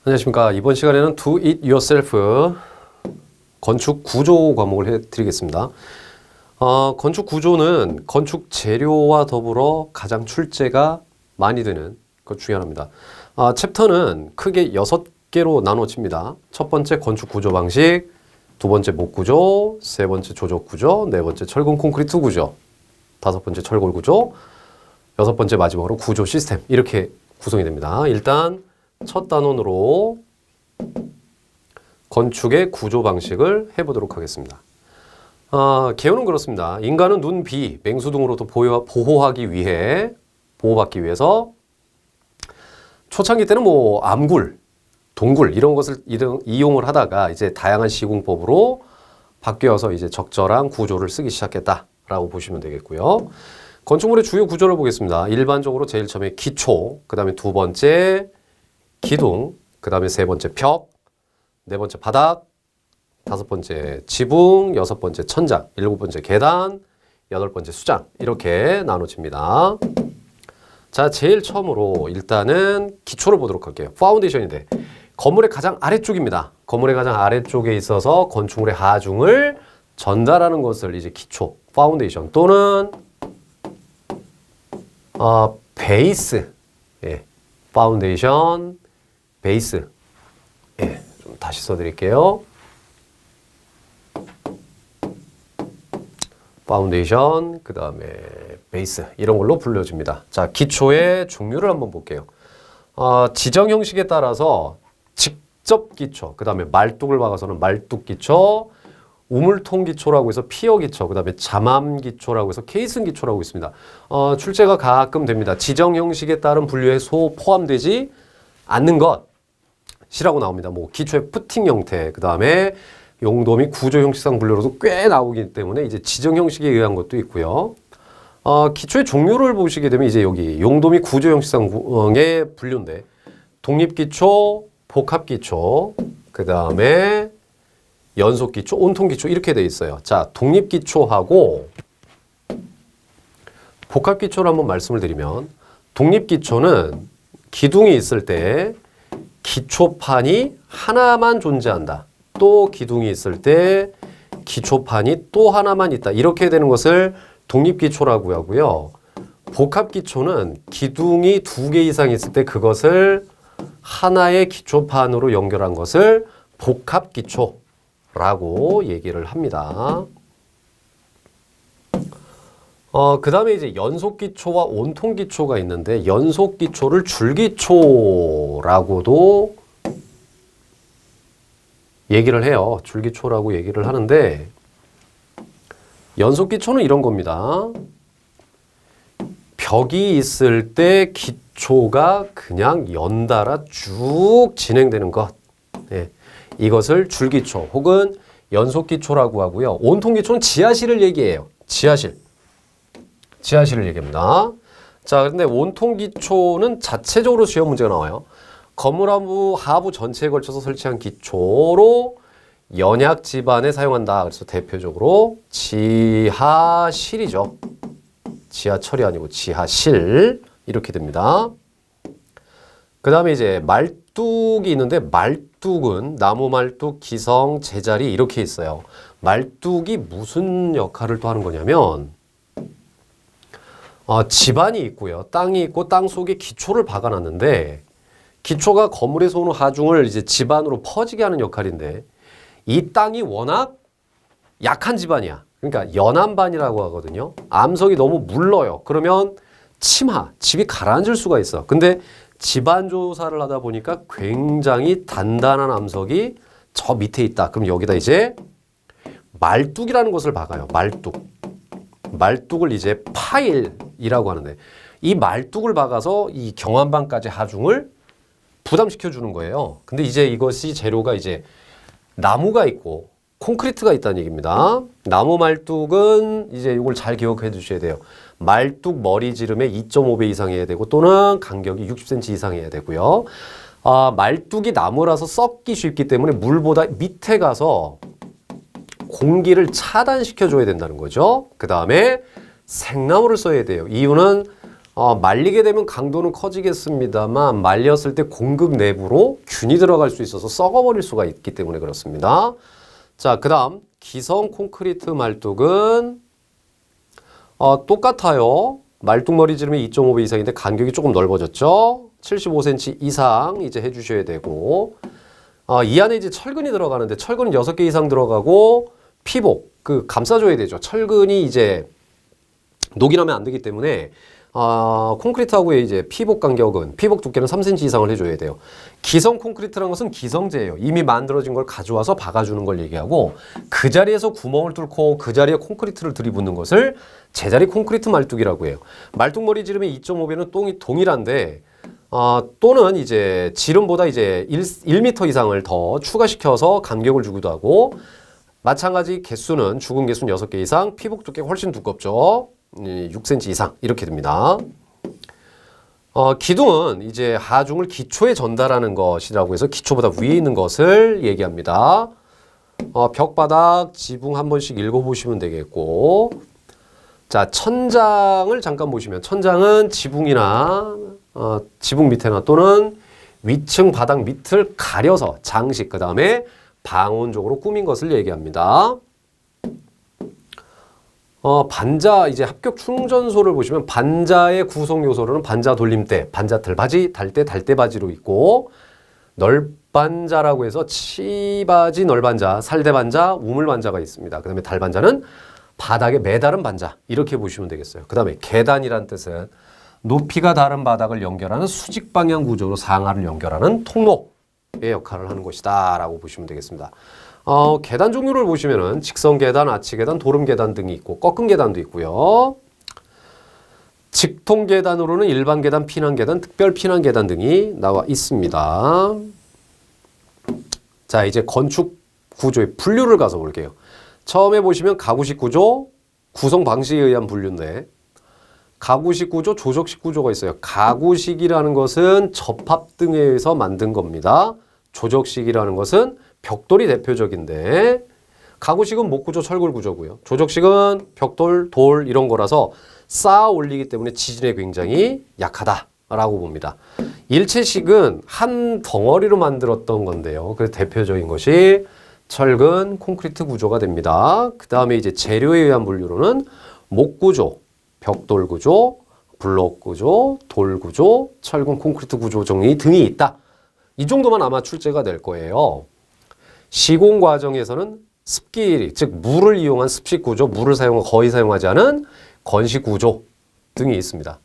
안녕하십니까. 이번 시간에는 Do It Yourself 건축 구조 과목을 해드리겠습니다. 건축 구조는 건축 재료와 더불어 가장 출제가 많이 되는 것 중에 하나입니다. 챕터는 크게 6개로 나눠집니다. 첫 번째 건축 구조 방식, 두 번째 목 구조, 세 번째 조적 구조, 네 번째 철근 콘크리트 구조, 다섯 번째 철골 구조, 여섯 번째 마지막으로 구조 시스템, 이렇게 구성이 됩니다. 일단 첫 단원으로 건축의 구조 방식을 해보도록 하겠습니다. 개요는 그렇습니다. 인간은 눈, 비, 맹수 등으로부터 보호받기 위해서 초창기 때는 암굴, 동굴 이런 것을 이용을 하다가 이제 다양한 시공법으로 바뀌어서 이제 적절한 구조를 쓰기 시작했다라고 보시면 되겠고요. 건축물의 주요 구조를 보겠습니다. 일반적으로 제일 처음에 기초, 그 다음에 두 번째 기둥, 그 다음에 세 번째 벽, 네 번째 바닥, 다섯 번째 지붕, 여섯 번째 천장, 일곱 번째 계단, 여덟 번째 수장, 이렇게 나눠집니다. 자, 제일 처음으로 일단은 기초를 보도록 할게요. 파운데이션인데 건물의 가장 아래쪽입니다. 건물의 가장 아래쪽에 있어서 건축물의 하중을 전달하는 것을 이제 기초, 파운데이션 또는 베이스, 파운데이션, 베이스. 좀 다시 써드릴게요. 파운데이션, 그 다음에 베이스, 이런 걸로 불려집니다. 자, 기초의 종류를 한번 볼게요. 지정 형식에 따라서 직접 기초, 그 다음에 말뚝을 박아서는 말뚝 기초, 우물통 기초라고 해서 피어 기초, 그 다음에 잠암 기초라고 해서 케이슨 기초라고 있습니다. 출제가 가끔 됩니다. 지정 형식에 따른 분류에 포함되지 않는 것이라고 나옵니다. 기초의 푸팅 형태, 그 다음에 용도 및 구조 형식상 분류로도 꽤 나오기 때문에 이제 지정 형식에 의한 것도 있고요. 기초의 종류를 보시게 되면 이제 여기 용도 및 구조 형식상의 분류인데 독립기초, 복합기초, 그 다음에 연속기초, 온통기초 이렇게 돼 있어요. 자, 독립기초하고 복합기초를 한번 말씀을 드리면 독립기초는 기둥이 있을 때 기초판이 하나만 존재한다. 또 기둥이 있을 때 기초판이 또 하나만 있다. 이렇게 되는 것을 독립기초라고 하고요. 복합기초는 기둥이 2개 이상 있을 때 그것을 하나의 기초판으로 연결한 것을 복합기초라고 얘기를 합니다. 그 다음에 이제 연속기초와 온통기초가 있는데 연속기초를 줄기초라고도 얘기를 해요. 줄기초라고 얘기를 하는데 연속기초는 이런 겁니다. 벽이 있을 때 기초가 그냥 연달아 쭉 진행되는 것. 이것을 줄기초 혹은 연속기초라고 하고요. 온통기초는 지하실을 얘기해요. 지하실을 얘기합니다. 자, 근데 온통기초는 자체적으로 시험 문제가 나와요. 건물 하부 전체에 걸쳐서 설치한 기초로 연약 지반에 사용한다. 그래서 대표적으로 지하실이죠. 지하철이 아니고 지하실 이렇게 됩니다. 그 다음에 이제 말뚝이 있는데 말뚝은 나무 말뚝, 기성, 제자리 이렇게 있어요. 말뚝이 무슨 역할을 또 하는 거냐면 지반이 있고요. 땅이 있고 땅 속에 기초를 박아놨는데 기초가 건물에서 오는 하중을 이제 지반으로 퍼지게 하는 역할인데 이 땅이 워낙 약한 지반이야. 그러니까 연암반이라고 하거든요. 암석이 너무 물러요. 그러면 집이 가라앉을 수가 있어. 근데 지반 조사를 하다 보니까 굉장히 단단한 암석이 저 밑에 있다. 그럼 여기다 이제 말뚝이라는 것을 박아요. 말뚝을 이제 파일이라고 하는데 이 말뚝을 박아서 이 경암반까지 하중을 부담시켜 주는 거예요. 근데 이제 이것이 재료가 이제 나무가 있고 콘크리트가 있다는 얘기입니다. 나무 말뚝은 이제 이걸 잘 기억해 두셔야 돼요. 말뚝 머리 지름의 2.5배 이상이어야 되고 또는 간격이 60cm 이상이어야 되고요. 말뚝이 나무라서 썩기 쉽기 때문에 물보다 밑에 가서 공기를 차단시켜 줘야 된다는 거죠. 그 다음에 생나무를 써야 돼요. 이유는 말리게 되면 강도는 커지겠습니다만 말렸을 때 공극 내부로 균이 들어갈 수 있어서 썩어버릴 수가 있기 때문에 그렇습니다. 자, 그 다음 기성 콘크리트 말뚝은 똑같아요. 말뚝머리 지름이 2.5배 이상인데 간격이 조금 넓어졌죠. 75cm 이상 이제 해주셔야 되고 이 안에 이제 철근이 들어가는데 철근은 6개 이상 들어가고 피복 감싸줘야 되죠. 철근이 이제 녹이 나면 안 되기 때문에 콘크리트하고의 이제 피복 간격은 피복 두께는 3cm 이상을 해줘야 돼요. 기성 콘크리트라는 것은 기성제예요. 이미 만들어진 걸 가져와서 박아주는 걸 얘기하고 그 자리에서 구멍을 뚫고 그 자리에 콘크리트를 들이붓는 것을 제자리 콘크리트 말뚝이라고 해요. 말뚝머리 지름이 2.5배는 동일한데 또는 이제 지름보다 이제 1m 이상을 더 추가시켜서 간격을 주기도 하고 마찬가지 개수는 죽은 개수는 6개 이상, 피복 두께가 훨씬 두껍죠. 6cm 이상 이렇게 됩니다. 기둥은 이제 하중을 기초에 전달하는 것이라고 해서 기초보다 위에 있는 것을 얘기합니다. 벽바닥 지붕 한 번씩 읽어보시면 되겠고 자 천장을 잠깐 보시면 천장은 지붕이나 지붕 밑에나 또는 위층 바닥 밑을 가려서 장식 그 다음에 방온적으로 꾸민 것을 얘기합니다. 반자 이제 합격 충전소를 보시면 반자의 구성 요소로는 반자 돌림대, 반자 들바지, 달대 바지로 있고 널반자라고 해서 치바지 널반자, 살대반자, 우물반자가 있습니다. 그 다음에 달반자는 바닥에 매다른 반자 이렇게 보시면 되겠어요. 그 다음에 계단이란 뜻은 높이가 다른 바닥을 연결하는 수직 방향 구조로 상하를 연결하는 통로의 역할을 하는 것이다 라고 보시면 되겠습니다. 계단 종류를 보시면은 직선 계단, 아치 계단, 도름 계단 등이 있고 꺾은 계단도 있고요. 직통 계단으로는 일반 계단, 피난 계단, 특별 피난 계단 등이 나와 있습니다. 자, 이제 건축 구조의 분류를 가서 볼게요. 처음에 보시면 가구식 구조, 구성 방식에 의한 분류인데 가구식 구조, 조적식 구조가 있어요. 가구식이라는 것은 접합 등에 의해서 만든 겁니다. 조적식이라는 것은 벽돌이 대표적인데 가구식은 목구조, 철골 구조고요. 조적식은 벽돌, 돌 이런 거라서 쌓아 올리기 때문에 지진에 굉장히 약하다라고 봅니다. 일체식은 한 덩어리로 만들었던 건데요. 그래서 대표적인 것이 철근, 콘크리트 구조가 됩니다. 그 다음에 이제 재료에 의한 분류로는 목구조, 벽돌 구조, 블록 구조, 돌 구조, 철근, 콘크리트 구조 등이 있다. 이 정도만 아마 출제가 될 거예요. 시공 과정에서는 습기, 즉 물을 이용한 습식 구조, 물을 거의 사용하지 않은 건식 구조 등이 있습니다.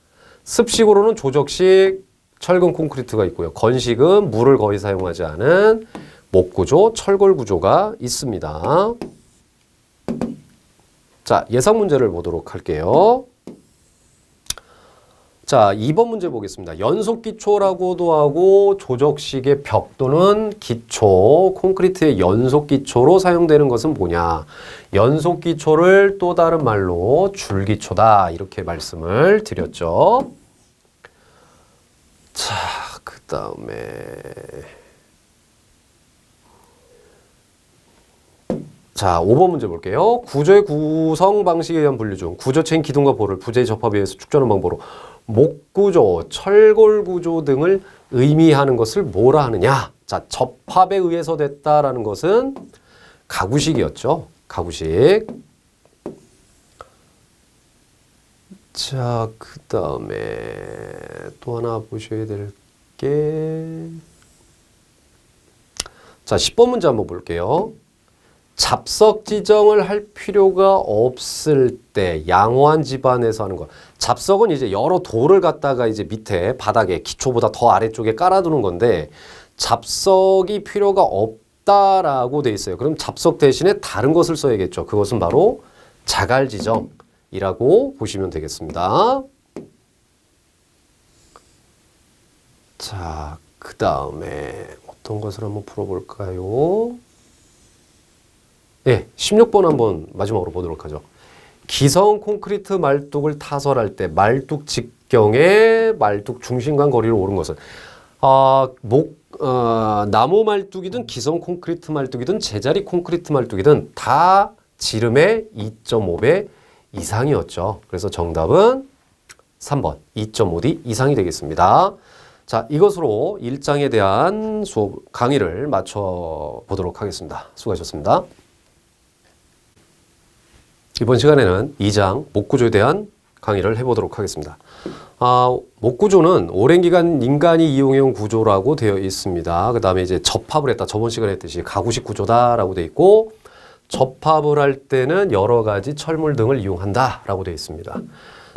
습식으로는 조적식, 철근 콘크리트가 있고요. 건식은 물을 거의 사용하지 않은 목구조, 철골 구조가 있습니다. 자, 예상 문제를 보도록 할게요. 자, 2번 문제 보겠습니다. 연속 기초라고도 하고 조적식의 벽 또는 기초, 콘크리트의 연속 기초로 사용되는 것은 뭐냐? 연속 기초를 또 다른 말로 줄기초다 이렇게 말씀을 드렸죠. 자, 그 다음에 자, 5번 문제 볼게요. 구조의 구성 방식에 의한 분류 중 구조체인 기둥과 볼을 부재의 접합에 의해서 축전하는 방법으로 목구조, 철골 구조 등을 의미하는 것을 뭐라 하느냐? 자, 접합에 의해서 됐다라는 것은 가구식이었죠. 가구식. 자, 그 다음에 또 하나 보셔야 될 게 자, 10번 문제 한번 볼게요. 잡석 지정을 할 필요가 없을 때 양호한 집안에서 하는 것. 잡석은 이제 여러 돌을 갖다가 이제 밑에 바닥에 기초보다 더 아래쪽에 깔아두는 건데 잡석이 필요가 없다라고 돼 있어요. 그럼 잡석 대신에 다른 것을 써야겠죠. 그것은 바로 자갈 지정이라고 보시면 되겠습니다. 자, 그 다음에 어떤 것을 한번 풀어볼까요? 네, 16번 한번 마지막으로 보도록 하죠. 기성 콘크리트 말뚝을 타설할 때 말뚝 직경에 말뚝 중심간 거리를 오른 것은 나무 말뚝이든 기성 콘크리트 말뚝이든 제자리 콘크리트 말뚝이든 다 지름의 2.5배 이상이었죠. 그래서 정답은 3번 2.5D 이상이 되겠습니다. 자, 이것으로 1장에 대한 수업 강의를 마쳐 보도록 하겠습니다. 수고하셨습니다. 이번 시간에는 2장 목구조에 대한 강의를 해보도록 하겠습니다. 목구조는 오랜 기간 인간이 이용해온 구조라고 되어 있습니다. 그 다음에 이제 접합을 했다. 저번 시간에 했듯이 가구식 구조다라고 되어 있고, 접합을 할 때는 여러 가지 철물 등을 이용한다라고 되어 있습니다.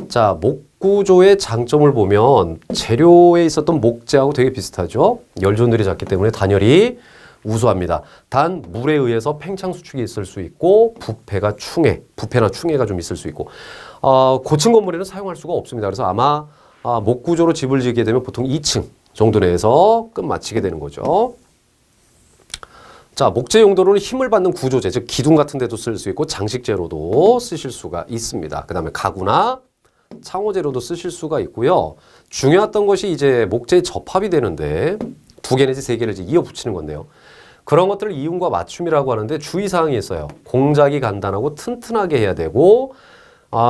자, 목구조의 장점을 보면 재료에 있었던 목재하고 되게 비슷하죠. 열존들이 작기 때문에 단열이 우수합니다. 단 물에 의해서 팽창 수축이 있을 수 있고 부패나 충해가 좀 있을 수 있고 고층 건물에는 사용할 수가 없습니다. 그래서 아마 목구조로 집을 지게 되면 보통 2층 정도 내에서 끝마치게 되는 거죠. 자, 목재 용도로는 힘을 받는 구조재, 즉 기둥 같은 데도 쓸 수 있고 장식재로도 쓰실 수가 있습니다. 그 다음에 가구나 창호재로도 쓰실 수가 있고요. 중요했던 것이 이제 목재의 접합이 되는데 2개 내지 3개를 이제 이어 붙이는 건데요. 그런 것들을 이음과 맞춤이라고 하는데 주의사항이 있어요. 공작이 간단하고 튼튼하게 해야 되고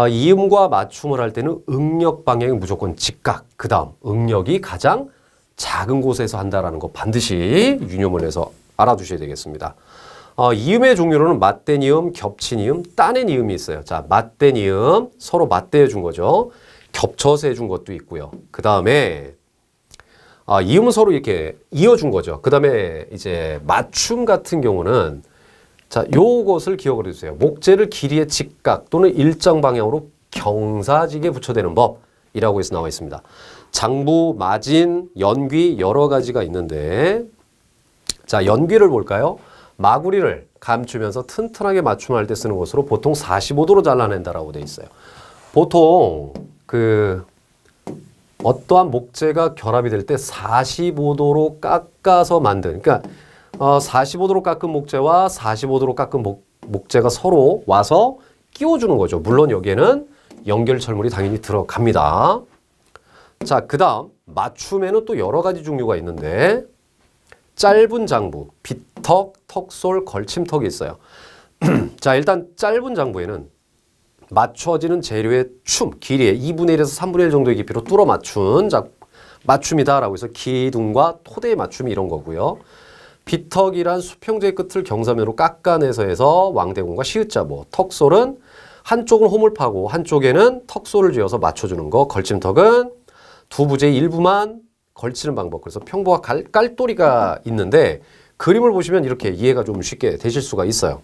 이음과 맞춤을 할 때는 응력 방향이 무조건 직각, 그 다음 응력이 가장 작은 곳에서 한다라는 거 반드시 유념을 알아두셔야 되겠습니다. 이음의 종류로는 맞댄 이음, 겹친 이음, 따낸 이음이 있어요. 자, 맞댄 이음, 서로 맞대어 준 거죠. 겹쳐서 해준 것도 있고요. 그 다음에 이음은 서로 이렇게 이어준 거죠. 그 다음에 이제 맞춤 같은 경우는 자, 요것을 기억을 해주세요. 목재를 길이의 직각 또는 일정 방향으로 경사지게 붙여대는 법이라고 해서 나와 있습니다. 장부, 마진, 연귀 여러 가지가 있는데 자, 연귀를 볼까요? 마구리를 감추면서 튼튼하게 맞춤할 때 쓰는 것으로 보통 45도로 잘라낸다라고 돼 있어요. 보통 어떠한 목재가 결합이 될 때 45도로 깎아서 만든, 그러니까 45도로 깎은 목재와 45도로 깎은 목재가 서로 와서 끼워주는 거죠. 물론 여기에는 연결철물이 당연히 들어갑니다. 자, 그 다음 맞춤에는 또 여러 가지 종류가 있는데 짧은 장부, 빗턱, 턱솔, 걸침턱이 있어요. 자, 일단 짧은 장부에는 맞춰지는 재료의 길이의 2분의 1에서 3분의 1 정도의 깊이로 뚫어 맞춘 맞춤이다라고 해서 기둥과 토대의 맞춤이 이런 거고요. 빗턱이란 수평제의 끝을 경사면으로 깎아내서 해서 왕대공과 시읒자보, 턱솔은 한쪽은 홈을 파고 한쪽에는 턱솔을 쥐어서 맞춰주는 거, 걸침턱은 두 부재의 일부만 걸치는 방법. 그래서 평보와 깔돌이가 있는데 그림을 보시면 이렇게 이해가 좀 쉽게 되실 수가 있어요.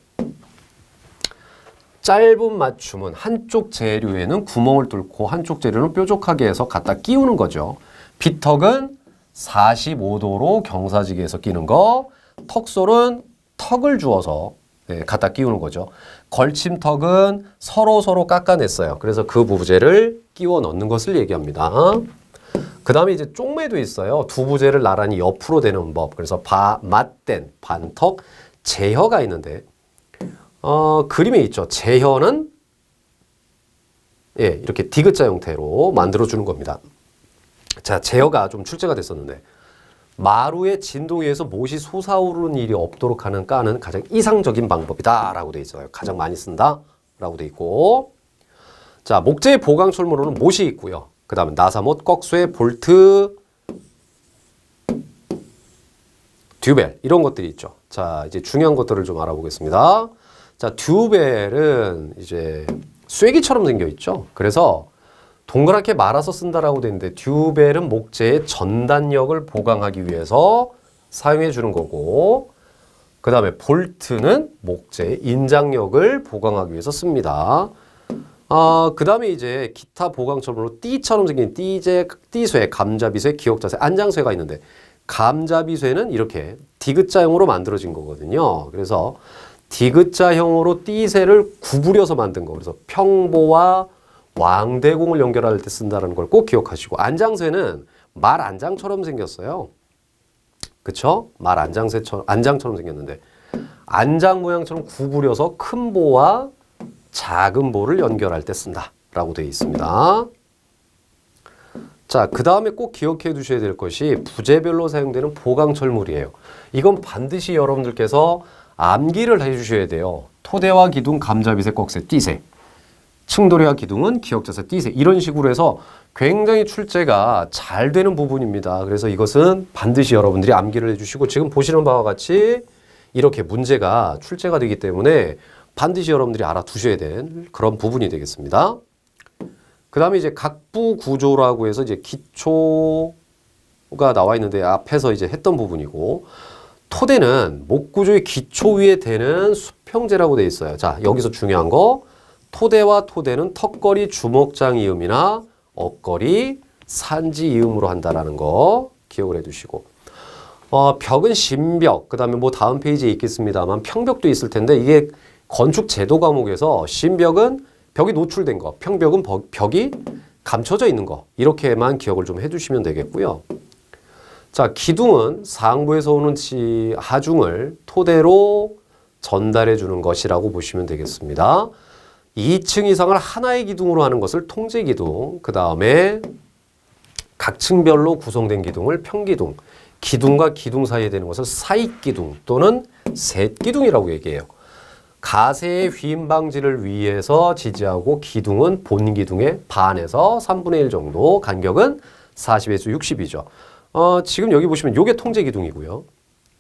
짧은 맞춤은 한쪽 재료에는 구멍을 뚫고 한쪽 재료는 뾰족하게 해서 갖다 끼우는 거죠. 빗턱은 45도로 경사지게 해서 끼는 거, 턱솔은 턱을 주어서 갖다 끼우는 거죠. 걸침턱은 서로 깎아냈어요. 그래서 그 부재를 끼워 넣는 것을 얘기합니다. 그 다음에 이제 쪽매도 있어요. 두 부재를 나란히 옆으로 대는 법. 그래서 맞댄, 반턱, 제혀가 있는데 그림에 있죠. 제혀는 이렇게 디귿자 형태로 만들어주는 겁니다. 자, 제혀가 좀 출제가 됐었는데 마루의 진동에 의해서 못이 솟아오르는 일이 없도록 하는 까는 가장 이상적인 방법이다 라고 돼 있어요. 가장 많이 쓴다 라고 돼 있고, 자, 목재의 보강철물로는 못이 있고요. 그 다음에 나사못, 꺽쇠, 볼트, 듀벨 이런 것들이 있죠. 자, 이제 중요한 것들을 좀 알아보겠습니다. 자, 듀벨은 이제 쐐기처럼 생겨 있죠. 그래서 동그랗게 말아서 쓴다라고 되어 있는데 듀벨은 목재의 전단력을 보강하기 위해서 사용해 주는 거고, 그 다음에 볼트는 목재의 인장력을 보강하기 위해서 씁니다. 그 다음에 이제 기타 보강철물로 띠처럼 생긴 띠쇠, 감자비쇠, 기역자쇠, 안장쇠가 있는데 감자비쇠는 이렇게 디귿자형으로 만들어진 거거든요. 그래서 디귿자형으로 띠쇠를 구부려서 만든 거. 그래서 평보와 왕대공을 연결할 때 쓴다는 걸 꼭 기억하시고, 안장쇠는 말 안장처럼 생겼어요. 그쵸? 말 안장처럼 생겼는데 안장 모양처럼 구부려서 큰 보와 작은 보를 연결할 때 쓴다 라고 되어 있습니다. 자, 그 다음에 꼭 기억해 두셔야 될 것이 부재별로 사용되는 보강철물이에요. 이건 반드시 여러분들께서 암기를 해 주셔야 돼요. 토대와 기둥, 감자비쇠, 꺽쇠, 띠쇠. 층돌이와 기둥은 기역자세 띠세. 이런 식으로 해서 굉장히 출제가 잘 되는 부분입니다. 그래서 이것은 반드시 여러분들이 암기를 해주시고 지금 보시는 바와 같이 이렇게 문제가 출제가 되기 때문에 반드시 여러분들이 알아두셔야 될 그런 부분이 되겠습니다. 그 다음에 이제 각부 구조라고 해서 이제 기초가 나와 있는데 앞에서 이제 했던 부분이고, 토대는 목구조의 기초 위에 대는 수평제라고 되어 있어요. 자, 여기서 중요한 거, 토대와 토대는 턱걸이 주먹장 이음이나 억걸이 산지 이음으로 한다라는 거 기억을 해두시고, 벽은 신벽, 그 다음에 뭐 다음 페이지에 있겠습니다만 평벽도 있을 텐데, 이게 건축 제도 과목에서 신벽은 벽이 노출된 거, 평벽은 벽이 감춰져 있는 거, 이렇게만 기억을 좀 해주시면 되겠고요. 자, 기둥은 상부에서 오는 하중을 토대로 전달해 주는 것이라고 보시면 되겠습니다. 2층 이상을 하나의 기둥으로 하는 것을 통제기둥, 그 다음에 각 층별로 구성된 기둥을 평기둥, 기둥과 기둥 사이에 되는 것을 사익기둥 또는 셋기둥이라고 얘기해요. 가세의 휘임 방지를 위해서 지지하고, 기둥은 본 기둥의 반에서 3분의 1 정도, 간격은 40에서 60이죠. 지금 여기 보시면 이게 통제기둥이고요.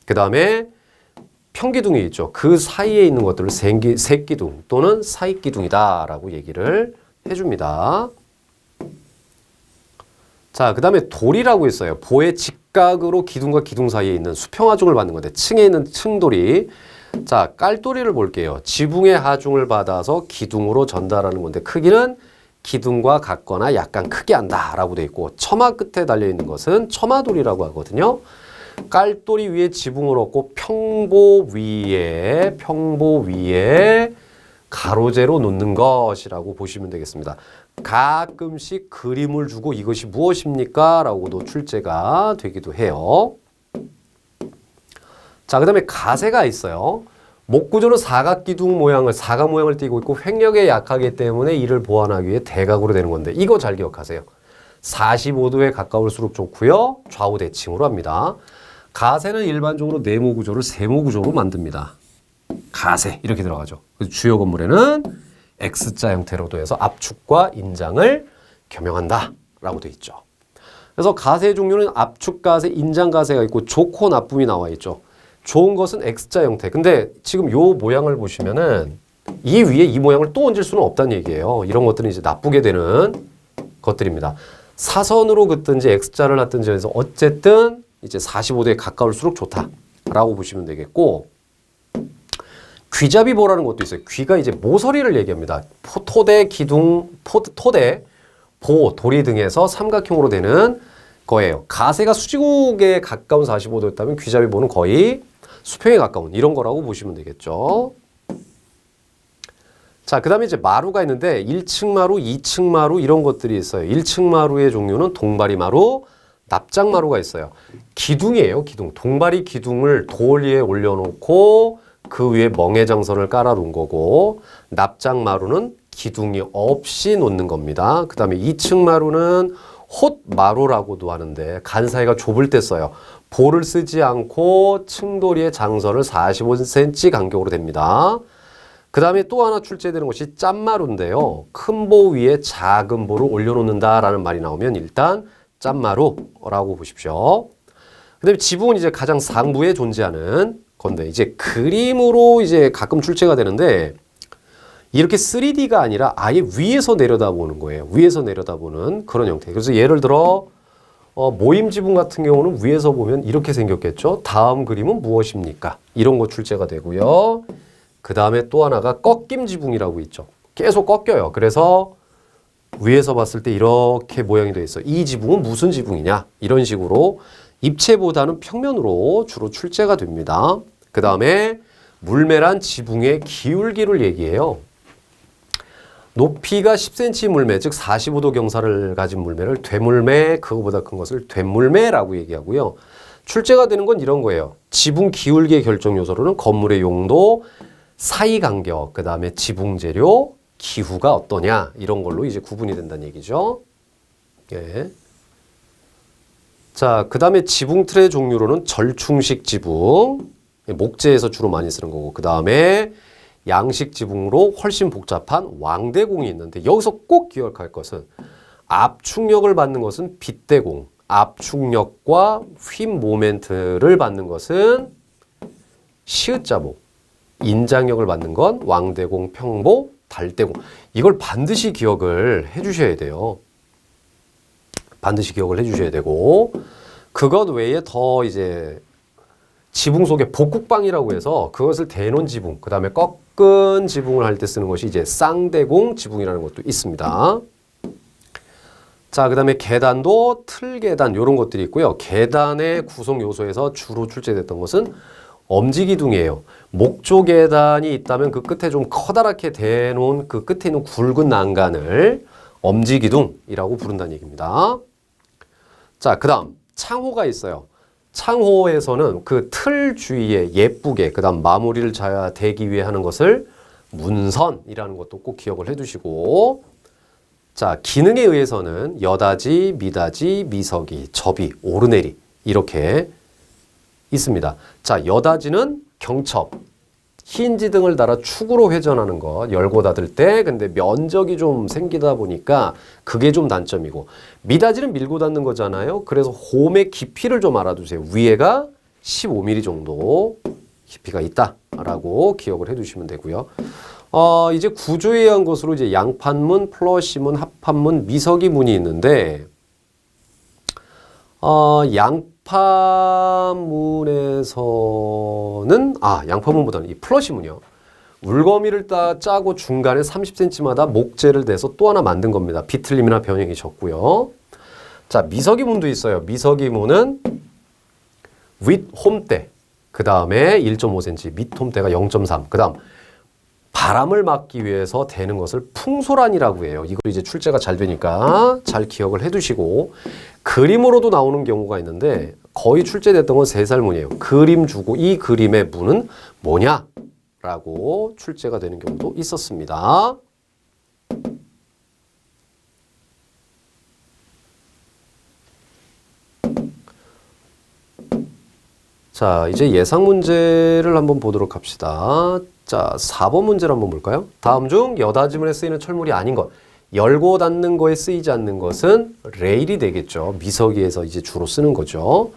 그 다음에 평기둥이 있죠. 그 사이에 있는 것들을 셋기둥 또는 사익기둥이다 라고 얘기를 해줍니다. 자, 그 다음에 돌이라고 있어요. 보의 직각으로 기둥과 기둥 사이에 있는 수평하중을 받는 건데, 층에 있는 층돌이. 자, 깔돌이를 볼게요. 지붕의 하중을 받아서 기둥으로 전달하는 건데, 크기는 기둥과 같거나 약간 크게 한다라고 되어 있고, 처마 끝에 달려있는 것은 처마돌이라고 하거든요. 깔돌이 위에 지붕을 얹고 평보 위에 가로재로 놓는 것이라고 보시면 되겠습니다. 가끔씩 그림을 주고 이것이 무엇입니까? 라고도 출제가 되기도 해요. 자, 그 다음에 가세가 있어요. 목구조는 사각 모양을 띠고 있고 횡력에 약하기 때문에 이를 보완하기 위해 대각으로 되는 건데, 이거 잘 기억하세요. 45도에 가까울수록 좋고요. 좌우 대칭으로 합니다. 가세는 일반적으로 네모 구조를 세모 구조로 만듭니다. 가세 이렇게 들어가죠. 그래서 주요 건물에는 X자 형태로도 해서 압축과 인장을 겸용한다 라고 되어 있죠. 그래서 가세 종류는 압축 가세, 인장 가세가 있고 좋고 나쁨이 나와 있죠. 좋은 것은 X자 형태. 근데 지금 요 모양을 보시면은 이 위에 이 모양을 또 얹을 수는 없다는 얘기예요. 이런 것들은 이제 나쁘게 되는 것들입니다. 사선으로 긋든지 X자를 놨든지 해서 어쨌든 이제 45도에 가까울수록 좋다라고 보시면 되겠고, 귀잡이보라는 것도 있어요. 귀가 이제 모서리를 얘기합니다. 토대, 기둥, 토대, 보, 도리 등에서 삼각형으로 되는 거예요. 가세가 수직에 가까운 45도였다면 귀잡이보는 거의 수평에 가까운 이런 거라고 보시면 되겠죠. 자, 그 다음에 이제 마루가 있는데 1층 마루, 2층 마루 이런 것들이 있어요. 1층 마루의 종류는 동바리 마루, 납작 마루가 있어요. 기둥이에요, 기둥. 동바리 기둥을 돌 위에 올려놓고 그 위에 멍해장선을 깔아 놓은 거고, 납작 마루는 기둥이 없이 놓는 겁니다. 그 다음에 2층 마루는 홑마루라고도 하는데 간 사이가 좁을 때 써요. 볼을 쓰지 않고 층돌이의 장선을 45cm 간격으로 됩니다. 그 다음에 또 하나 출제되는 것이 짠마루인데요. 큰 보 위에 작은 보를 올려놓는다라는 말이 나오면 일단 짠마루라고 보십시오. 그 다음에 지붕은 이제 가장 상부에 존재하는 건데, 이제 그림으로 이제 가끔 출제가 되는데, 이렇게 3D가 아니라 아예 위에서 내려다보는 거예요. 위에서 내려다보는 그런 형태. 그래서 예를 들어 모임 지붕 같은 경우는 위에서 보면 이렇게 생겼겠죠. 다음 그림은 무엇입니까? 이런 거 출제가 되고요. 그 다음에 또 하나가 꺾임 지붕이라고 있죠. 계속 꺾여요. 그래서 위에서 봤을 때 이렇게 모양이 되어 있어요. 이 지붕은 무슨 지붕이냐? 이런 식으로 입체보다는 평면으로 주로 출제가 됩니다. 그 다음에 물매란 지붕의 기울기를 얘기해요. 높이가 10cm 물매, 즉 45도 경사를 가진 물매를 되물매, 그거보다 큰 것을 되물매라고 얘기하고요. 출제가 되는 건 이런 거예요. 지붕 기울기의 결정 요소로는 건물의 용도, 사이 간격, 그 다음에 지붕 재료, 기후가 어떠냐, 이런 걸로 이제 구분이 된다는 얘기죠. 예. 자, 그 다음에 지붕 틀의 종류로는 절충식 지붕, 목재에서 주로 많이 쓰는 거고, 그 다음에 양식 지붕으로 훨씬 복잡한 왕대공이 있는데 여기서 꼭 기억할 것은 압축력을 받는 것은 빗대공, 압축력과 휩 모멘트를 받는 것은 시읒자보, 인장력을 받는 건 왕대공, 평보, 달대공. 이걸 반드시 기억을 해 주셔야 돼요. 반드시 기억을 해 주셔야 되고, 그것 외에 더 이제 지붕 속에 복국방이라고 해서 그것을 대놓은 지붕, 그 다음에 꺾은 지붕을 할 때 쓰는 것이 이제 쌍대공 지붕이라는 것도 있습니다. 자, 그 다음에 계단도 틀계단 이런 것들이 있고요. 계단의 구성 요소에서 주로 출제됐던 것은 엄지기둥이에요. 목조 계단이 있다면 그 끝에 좀 커다랗게 대놓은 그 끝에 있는 굵은 난간을 엄지기둥이라고 부른다는 얘기입니다. 자, 그 다음 창호가 있어요. 창호에서는 그 틀 주위에 예쁘게 그 다음 마무리를 잘 대기 위해 하는 것을 문선이라는 것도 꼭 기억을 해두시고, 자, 기능에 의해서는 여다지, 미다지, 미서기, 접이, 오르내리 이렇게 있습니다. 자, 여다지는 경첩, 힌지 등을 달아 축으로 회전하는 것, 열고 닫을 때 근데 면적이 좀 생기다 보니까 그게 좀 단점이고, 미다지는 밀고 닫는 거잖아요. 그래서 홈의 깊이를 좀 알아두세요. 위에가 15mm 정도 깊이가 있다라고 기억을 해두시면 되고요. 이제 구조에 의한 것으로 이제 양판문, 플러시문, 합판문, 미서기 문이 있는데, 양파문보다는 이 플러시문이요. 울거미를 짜고 중간에 30cm마다 목재를 대서 또 하나 만든 겁니다. 비틀림이나 변형이 적고요. 자, 미서기문도 있어요. 미서기문은 윗 홈대, 그 다음에 1.5cm, 밑 홈대가 0.3, 그 다음 바람을 막기 위해서 대는 것을 풍소란이라고 해요. 이걸 이제 출제가 잘 되니까 잘 기억을 해두시고, 그림으로도 나오는 경우가 있는데 거의 출제됐던 건 세살문이에요. 그림 주고 이 그림의 문은 뭐냐? 라고 출제가 되는 경우도 있었습니다. 자, 이제 예상 문제를 한번 보도록 합시다. 자, 4번 문제를 한번 볼까요? 다음 중 여다지문에 쓰이는 철물이 아닌 것, 열고 닫는 거에 쓰이지 않는 것은 레일이 되겠죠. 미서기에서 이제 주로 쓰는 거죠.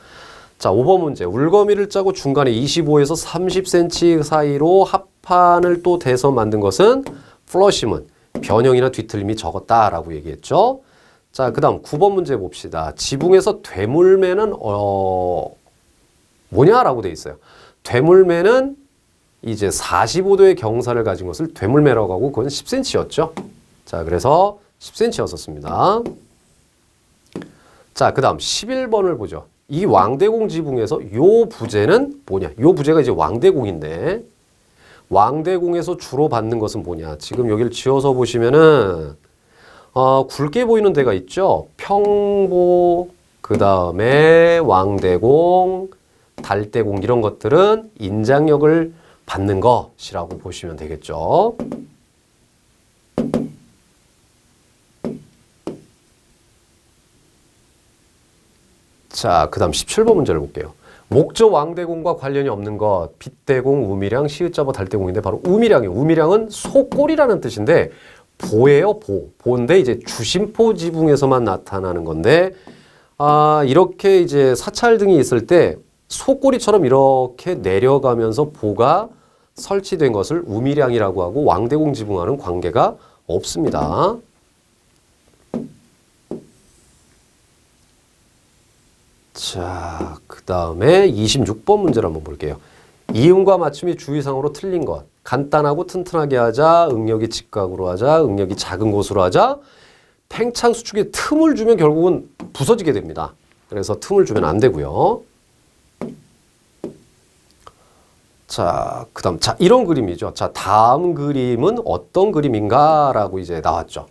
자, 5번 문제. 울거미를 짜고 중간에 25에서 30cm 사이로 합판을 또 대서 만든 것은 플러시문, 변형이나 뒤틀림이 적었다라고 얘기했죠. 자, 그 다음 9번 문제 봅시다. 지붕에서 되물매는 뭐냐라고 돼 있어요. 되물매는 이제 45도의 경사를 가진 것을 되물매라고 하고 그건 10cm였죠. 자, 그래서 10cm였었습니다. 자, 그 다음 11번을 보죠. 이 왕대공 지붕에서 요 부재는 뭐냐? 요 부재가 이제 왕대공인데, 왕대공에서 주로 받는 것은 뭐냐? 지금 여기를 지어서 보시면은 굵게 보이는 데가 있죠. 평보, 그 다음에 왕대공, 달대공 이런 것들은 인장력을 받는 것이라고 보시면 되겠죠. 자, 그 다음 17번 문제를 볼게요. 목조 왕대공과 관련이 없는 것, 빗대공, 우미량, 시읒자보, 달대공인데 바로 우미량이에요. 우미량은 소골이라는 뜻인데 보예요, 보. 보인데 이제 주심포 지붕에서만 나타나는 건데, 이렇게 이제 사찰 등이 있을 때 소꼬리처럼 이렇게 내려가면서 보가 설치된 것을 우미량이라고 하고 왕대공 지붕과는 관계가 없습니다. 자, 그 다음에 26번 문제를 한번 볼게요. 이음과 맞춤이 주의상으로 틀린 것. 간단하고 튼튼하게 하자, 응력이 직각으로 하자, 응력이 작은 곳으로 하자. 팽창 수축에 틈을 주면 결국은 부서지게 됩니다. 그래서 틈을 주면 안 되고요. 자, 그 다음, 자, 이런 그림이죠. 자, 다음 그림은 어떤 그림인가? 라고 이제 나왔죠.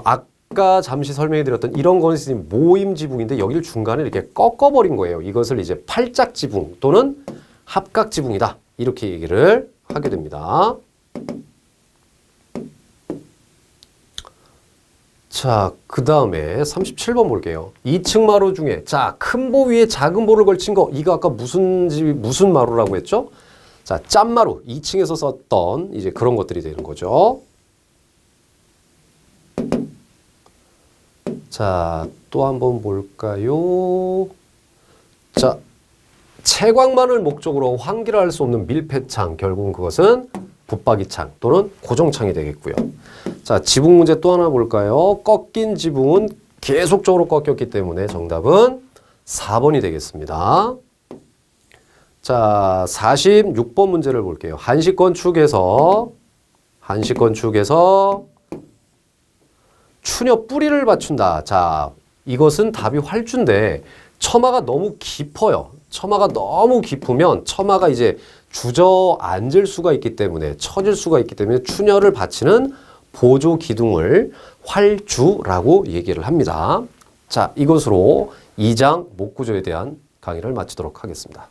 아까 잠시 설명해 드렸던 이런 것이 모임 지붕인데 여기를 중간에 이렇게 꺾어버린 거예요. 이것을 이제 팔짝 지붕 또는 합각 지붕이다. 이렇게 얘기를 하게 됩니다. 자, 그 다음에 37번 볼게요. 2층 마루 중에, 자, 큰 보 위에 작은 보를 걸친 거, 이거 아까 무슨 마루라고 했죠? 자, 짠마루 2층에서 썼던 이제 그런 것들이 되는 거죠. 자, 또 한번 볼까요? 자, 채광만을 목적으로 환기를 할 수 없는 밀폐창, 결국은 그것은 붙박이창 또는 고정창이 되겠고요. 자, 지붕 문제 또 하나 볼까요? 꺾인 지붕은 계속적으로 꺾였기 때문에 정답은 4번이 되겠습니다. 자, 46번 문제를 볼게요. 한시건축에서 추녀 뿌리를 받춘다. 자, 이것은 답이 활주인데 처마가 너무 깊어요. 처마가 너무 깊으면 처마가 이제 주저앉을 수가 있기 때문에 처질 수가 있기 때문에 추녀를 받치는 보조 기둥을 활주라고 얘기를 합니다. 자, 이것으로 2장 목구조에 대한 강의를 마치도록 하겠습니다.